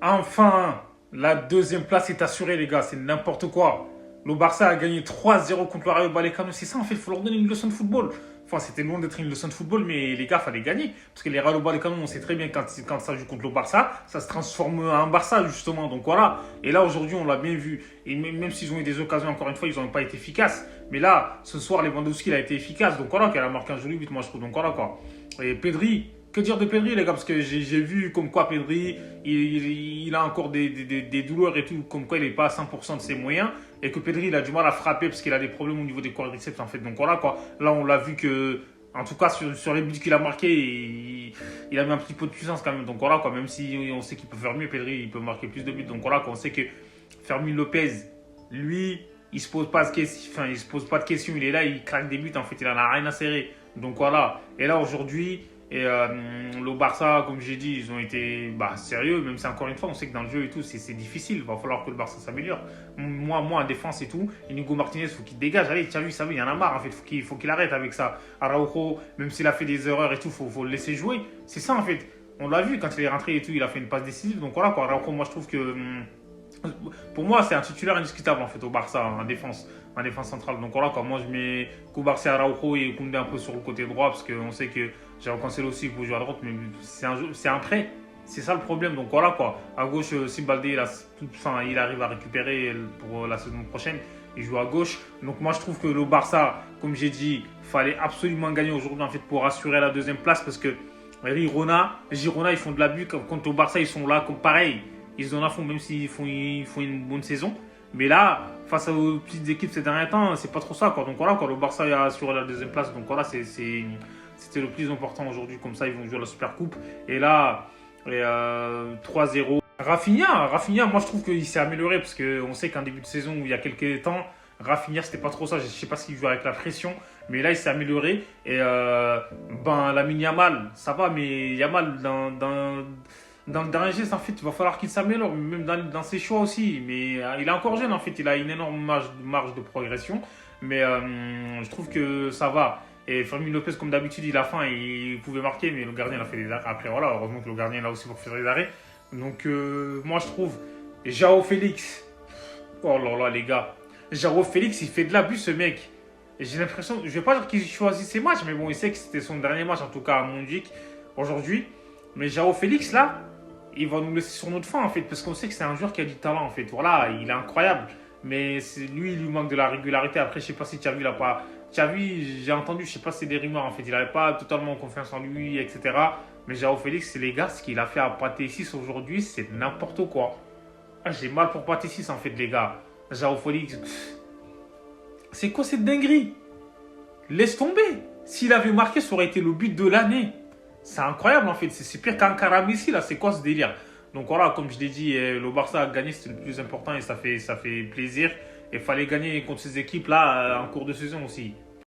Enfin, la deuxième place est assurée, les gars. C'est n'importe quoi. Le Barça a gagné 3-0 contre le Rayo Vallecano. C'est ça, en fait. Il faut leur donner une leçon de football. Enfin, c'était loin d'être une leçon de football, mais les gars, fallait gagner. Parce que les Rayo Vallecano, on sait très bien quand ça joue contre le Barça, ça se transforme en Barça, justement. Donc voilà. Et là, aujourd'hui, on l'a bien vu. Et même s'ils ont eu des occasions, encore une fois, ils n'ont pas été efficaces. Mais là, ce soir, Lewandowski, il a été efficace. Donc voilà, qu'elle a marqué un joli but, moi, je trouve. Donc voilà, quoi. Et Pedri, que dire de Pedri, les gars? Parce que j'ai vu comme quoi Pedri, il a encore des douleurs et tout, comme quoi il n'est pas à 100% de ses moyens. Et que Pedri, il a du mal à frapper parce qu'il a des problèmes au niveau des quadriceps, en fait. Donc voilà, quoi. Là, on l'a vu que, en tout cas, sur les buts qu'il a marqués, il a mis un petit peu de puissance quand même. Donc voilà, quoi. Même si on sait qu'il peut faire mieux, Pedri, il peut marquer plus de buts. Donc voilà, quoi. On sait que Fermin Lopez, lui, il se pose pas de questions. Enfin, il se pose pas de questions. Il est là, il craque des buts. En fait, il en a rien à serrer. Donc voilà. Et là, aujourd'hui, le Barça, comme j'ai dit, ils ont été sérieux, même si encore une fois, on sait que dans le jeu et tout, c'est difficile. Il va falloir que le Barça s'améliore. Moi, en défense et tout, Inigo Martinez, il faut qu'il dégage. Allez, tu as vu, ça, il y en a marre, en fait. Faut qu'il arrête avec ça. Araujo, même s'il a fait des erreurs et tout, faut le laisser jouer. C'est ça, en fait. On l'a vu quand il est rentré et tout, il a fait une passe décisive. Donc voilà, quoi. Araujo, moi, je trouve que. Pour moi, c'est un titulaire indiscutable en fait au Barça en défense centrale. Donc voilà, quoi. Moi je mets Koubarsi, Araujo et Koundé un peu sur le côté droit parce qu'on sait que j'ai Cancelo aussi pour jouer à droite, mais c'est un prêt. C'est ça le problème. Donc voilà, quoi. À gauche, Sibaldi, il arrive à récupérer pour la saison prochaine. Il joue à gauche. Donc moi je trouve que le Barça, comme j'ai dit, fallait absolument gagner aujourd'hui en fait pour assurer la deuxième place parce que Girona, ils font de l'abus. Contre le Barça, ils sont là comme pareil. Ils en font même s'ils font une bonne saison. Mais là, face aux petites équipes ces derniers temps, c'est pas trop ça, quoi. Donc voilà, quoi, le Barça a assuré la deuxième place. Donc voilà, c'était le plus important aujourd'hui. Comme ça, ils vont jouer la Super Coupe. Et là, 3-0. Rafinha, moi je trouve qu'il s'est amélioré parce qu'on sait qu'en début de saison, il y a quelques temps, Rafinha, c'était pas trop ça. Je sais pas s'il joue avec la pression. Mais là, il s'est amélioré. Et Lamine Yamal, ça va, mais Yamal, dans le dernier geste, en fait, il va falloir qu'il s'améliore, même dans ses choix aussi. Mais il est encore jeune, en fait, il a une énorme marge de progression. Mais je trouve que ça va. Et Fermin Lopez, comme d'habitude, il a faim et il pouvait marquer, mais le gardien il a fait des arrêts. Après, voilà, heureusement que le gardien est là aussi pour faire des arrêts. Donc, moi, je trouve, João Félix, oh là là, les gars, João Félix, il fait de l'abus, ce mec. Et j'ai l'impression, je vais pas dire qu'il choisit ses matchs, mais bon, il sait que c'était son dernier match, en tout cas à Montjuic, aujourd'hui. Mais João Félix, là, il va nous laisser sur notre faim en fait, parce qu'on sait que c'est un joueur qui a du talent en fait. Voilà, il est incroyable, mais lui, il lui manque de la régularité. Après, je sais pas si tu as vu, il a pas. Tu as vu, j'ai entendu, je sais pas si c'est des rumeurs en fait, il n'avait pas totalement confiance en lui, etc. Mais João Félix, c'est les gars, ce qu'il a fait à Pathé 6 aujourd'hui, c'est n'importe quoi. Ah, j'ai mal pour Pathé 6 en fait, les gars. João Félix, c'est quoi cette dinguerie? Laisse tomber. S'il avait marqué, ça aurait été le but de l'année. C'est incroyable en fait, c'est pire qu'Ankara Messi là, c'est quoi ce délire? Donc voilà, comme je l'ai dit, le Barça a gagné, c'était le plus important et ça fait plaisir. Et il fallait gagner contre ces équipes là en cours de saison aussi.